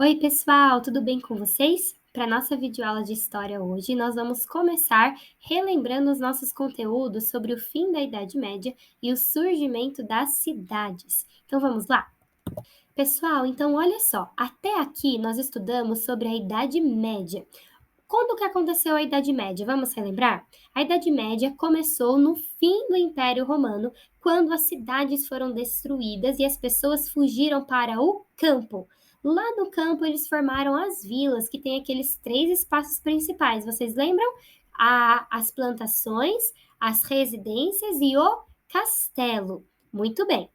Oi, pessoal, tudo bem com vocês? Para nossa videoaula de história hoje, nós vamos começar relembrando os nossos conteúdos sobre o fim da Idade Média e o surgimento das cidades. Então vamos lá? Pessoal, então olha só, até aqui nós estudamos sobre a Idade Média. Quando que aconteceu a Idade Média? Vamos relembrar? A Idade Média começou no fim do Império Romano, quando as cidades foram destruídas e as pessoas fugiram para o campo. Lá no campo, eles formaram as vilas, que tem aqueles três espaços principais. Vocês lembram? As plantações, as residências e o castelo. Muito bem.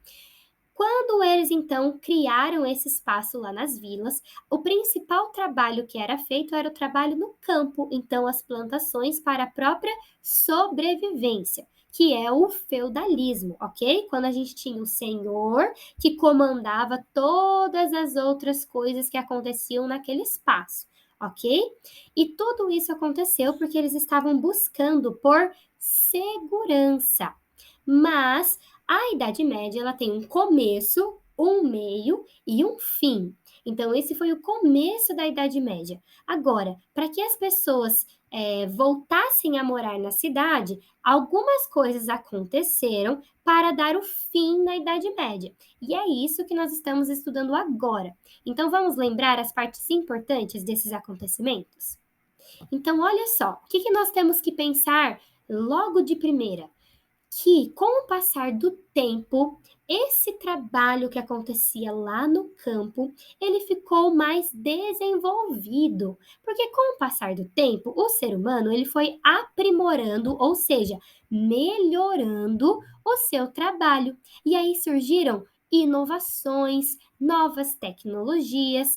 Quando eles então criaram esse espaço lá nas vilas, o principal trabalho que era feito era o trabalho no campo, então as plantações para a própria sobrevivência, que é o feudalismo, ok? Quando a gente tinha o senhor que comandava todas as outras coisas que aconteciam naquele espaço, ok? E tudo isso aconteceu porque eles estavam buscando por segurança. Mas a Idade Média ela tem um começo, um meio e um fim. Então, esse foi o começo da Idade Média. Agora, para que as pessoas voltassem a morar na cidade, algumas coisas aconteceram para dar o fim na Idade Média. E é isso que nós estamos estudando agora. Então, vamos lembrar as partes importantes desses acontecimentos? Então, olha só, o que nós temos que pensar logo de primeira? Que, com o passar do tempo, esse trabalho que acontecia lá no campo, ele ficou mais desenvolvido, porque com o passar do tempo, o ser humano ele foi aprimorando, ou seja, melhorando o seu trabalho. E aí surgiram inovações, novas tecnologias.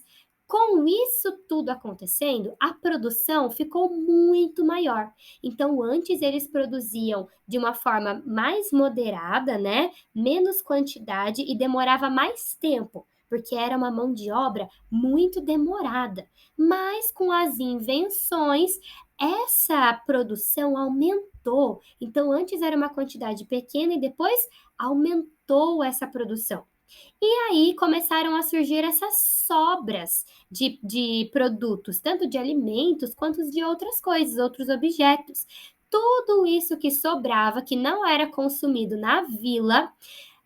Com isso tudo acontecendo, a produção ficou muito maior. Então, antes eles produziam de uma forma mais moderada, né? Menos quantidade e demorava mais tempo, porque era uma mão de obra muito demorada. Mas com as invenções, essa produção aumentou. Então, antes era uma quantidade pequena e depois aumentou essa produção. E aí começaram a surgir essas sobras de produtos, tanto de alimentos quanto de outras coisas, outros objetos. Tudo isso que sobrava, que não era consumido na vila,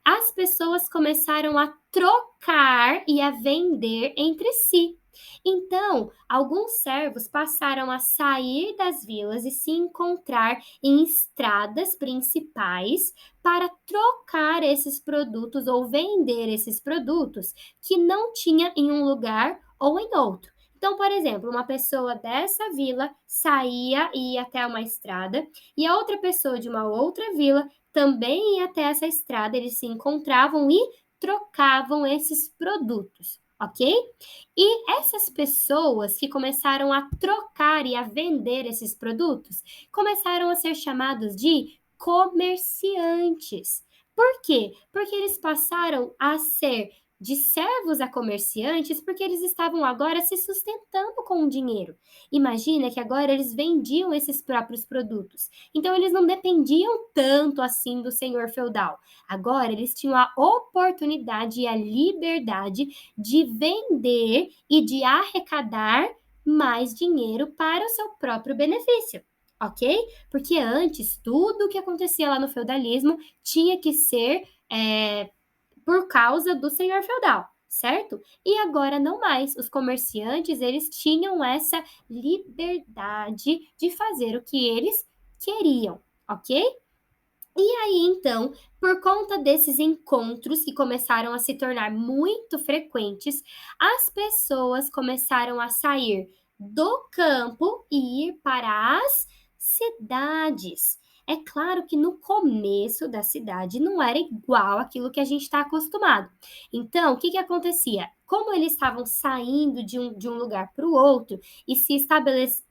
as pessoas começaram a trocar e a vender entre si. Então, alguns servos passaram a sair das vilas e se encontrar em estradas principais para trocar esses produtos ou vender esses produtos que não tinha em um lugar ou em outro. Então, por exemplo, uma pessoa dessa vila saía e ia até uma estrada, e a outra pessoa de uma outra vila também ia até essa estrada, eles se encontravam e trocavam esses produtos, ok? E essas pessoas que começaram a trocar e a vender esses produtos começaram a ser chamados de comerciantes. Por quê? Porque eles passaram a ser de servos a comerciantes porque eles estavam agora se sustentando com o dinheiro. Imagina que agora eles vendiam esses próprios produtos. Então eles não dependiam tanto assim do senhor feudal. Agora eles tinham a oportunidade e a liberdade de vender e de arrecadar mais dinheiro para o seu próprio benefício, ok? Porque antes tudo o que acontecia lá no feudalismo tinha que ser por causa do senhor feudal, certo? E agora não mais. Os comerciantes eles tinham essa liberdade de fazer o que eles queriam, ok? E aí, então, por conta desses encontros que começaram a se tornar muito frequentes, as pessoas começaram a sair do campo e ir para as cidades. É claro que no começo da cidade não era igual aquilo que a gente está acostumado. Então, o que acontecia? Como eles estavam saindo de um lugar para o outro e se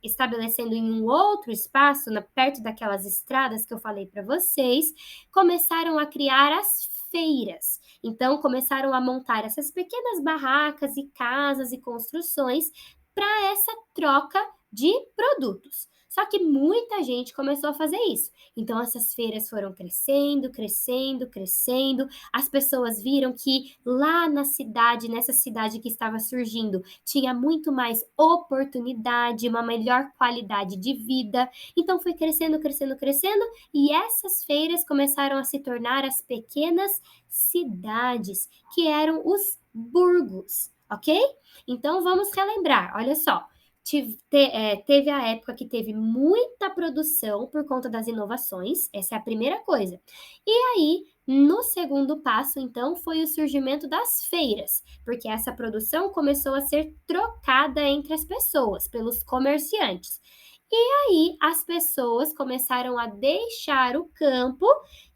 estabelecendo em um outro espaço, perto daquelas estradas que eu falei para vocês, começaram a criar as feiras. Então, começaram a montar essas pequenas barracas e casas e construções para essa troca de produtos. Só que muita gente começou a fazer isso. Então essas feiras foram crescendo, crescendo, crescendo. As pessoas viram que lá na cidade, nessa cidade que estava surgindo, tinha muito mais oportunidade, uma melhor qualidade de vida. Então foi crescendo, crescendo, crescendo, e essas feiras começaram a se tornar as pequenas cidades, que eram os burgos, ok? Então vamos relembrar, olha só. Teve a época que teve muita produção por conta das inovações, essa é a primeira coisa. E aí, no segundo passo, então, foi o surgimento das feiras, porque essa produção começou a ser trocada entre as pessoas, pelos comerciantes. E aí, as pessoas começaram a deixar o campo,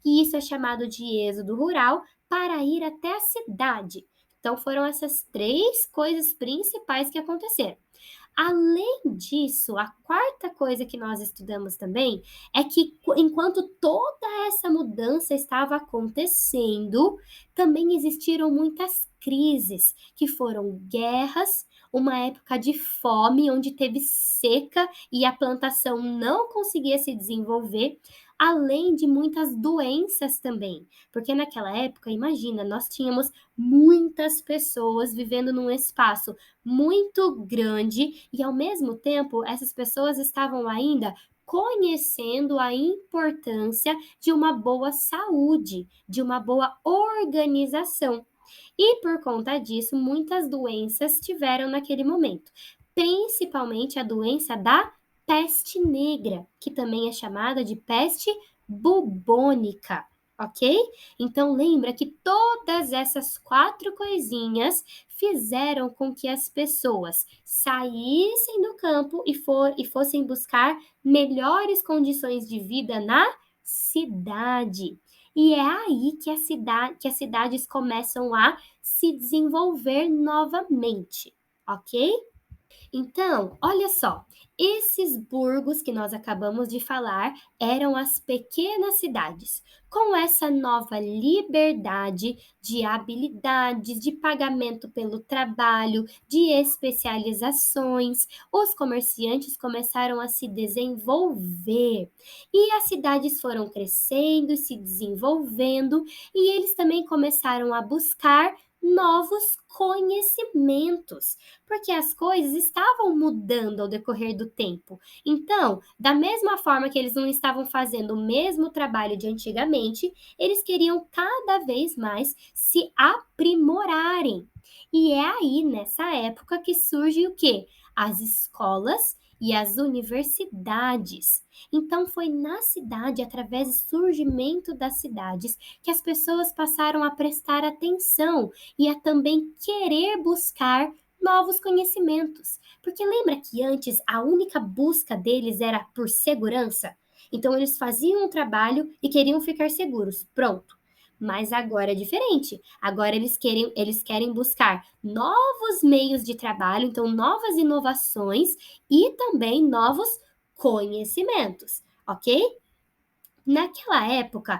e isso é chamado de êxodo rural, para ir até a cidade. Então, foram essas três coisas principais que aconteceram. Além disso, a quarta coisa que nós estudamos também é que enquanto toda essa mudança estava acontecendo, também existiram muitas crises, que foram guerras, uma época de fome, onde teve seca e a plantação não conseguia se desenvolver, além de muitas doenças também. Porque naquela época, imagina, nós tínhamos muitas pessoas vivendo num espaço muito grande e, ao mesmo tempo, essas pessoas estavam ainda conhecendo a importância de uma boa saúde, de uma boa organização. E por conta disso, muitas doenças tiveram naquele momento, principalmente a doença da peste negra, que também é chamada de peste bubônica, ok? Então lembra que todas essas quatro coisinhas fizeram com que as pessoas saíssem do campo e fossem buscar melhores condições de vida na cidade. E é aí que as cidades começam a se desenvolver novamente, ok? Então, olha só, esses burgos que nós acabamos de falar eram as pequenas cidades. Com essa nova liberdade de habilidades, de pagamento pelo trabalho, de especializações, os comerciantes começaram a se desenvolver e as cidades foram crescendo e se desenvolvendo, e eles também começaram a buscar novos conhecimentos, porque as coisas estavam mudando ao decorrer do tempo. Então, da mesma forma que eles não estavam fazendo o mesmo trabalho de antigamente, eles queriam cada vez mais se aprimorarem. E é aí, nessa época, que surge o quê? As escolas e as universidades. Então, foi na cidade, através do surgimento das cidades, que as pessoas passaram a prestar atenção e a também querer buscar novos conhecimentos. Porque lembra que antes a única busca deles era por segurança? Então eles faziam um trabalho e queriam ficar seguros. Pronto. Mas agora é diferente. Agora eles querem buscar novos meios de trabalho, então novas inovações e também novos conhecimentos, ok? Naquela época,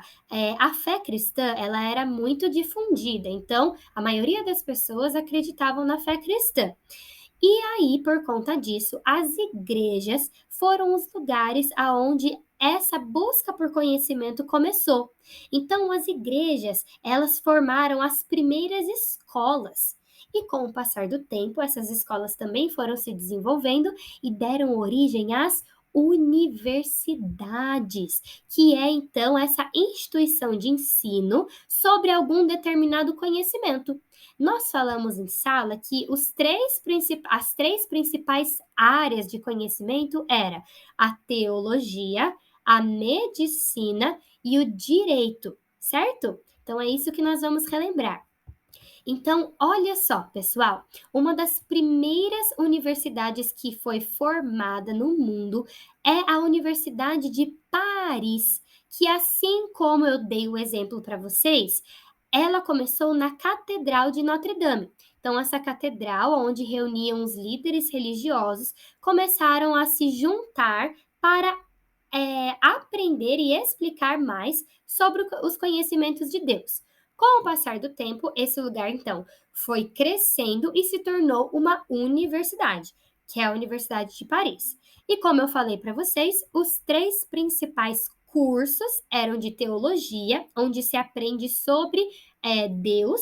a fé cristã ela era muito difundida, então a maioria das pessoas acreditavam na fé cristã. E aí, por conta disso, as igrejas foram os lugares aonde essa busca por conhecimento começou. Então, as igrejas, elas formaram as primeiras escolas. E com o passar do tempo, essas escolas também foram se desenvolvendo e deram origem às universidades, que é então essa instituição de ensino sobre algum determinado conhecimento. Nós falamos em sala que as três principais áreas de conhecimento era a teologia, a medicina e o direito, certo? Então é isso que nós vamos relembrar. Então, olha só, pessoal, uma das primeiras universidades que foi formada no mundo é a Universidade de Paris, que assim como eu dei o exemplo para vocês, ela começou na Catedral de Notre-Dame. Então, essa catedral, onde reuniam os líderes religiosos, começaram a se juntar para aprender e explicar mais sobre os conhecimentos de Deus. Com o passar do tempo, esse lugar, então, foi crescendo e se tornou uma universidade. que é a Universidade de Paris. E como eu falei para vocês, os três principais cursos eram de teologia, onde se aprende sobre Deus,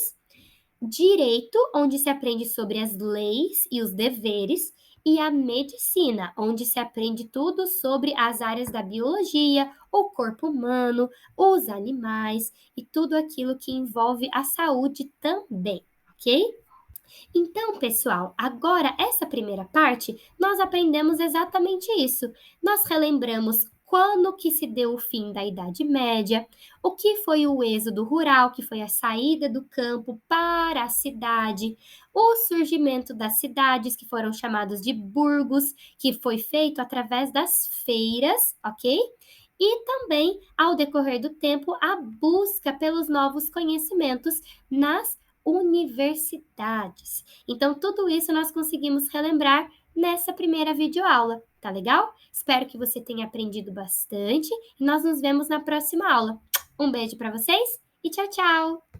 direito, onde se aprende sobre as leis e os deveres, e a medicina, onde se aprende tudo sobre as áreas da biologia, o corpo humano, os animais e tudo aquilo que envolve a saúde também, ok? Então, pessoal, agora essa primeira parte, nós aprendemos exatamente isso. Nós relembramos quando que se deu o fim da Idade Média, o que foi o êxodo rural, que foi a saída do campo para a cidade, o surgimento das cidades, que foram chamados de burgos, que foi feito através das feiras, ok? E também, ao decorrer do tempo, a busca pelos novos conhecimentos nas universidades. Então, tudo isso nós conseguimos relembrar nessa primeira videoaula, tá legal? Espero que você tenha aprendido bastante e nós nos vemos na próxima aula. Um beijo para vocês e tchau, tchau!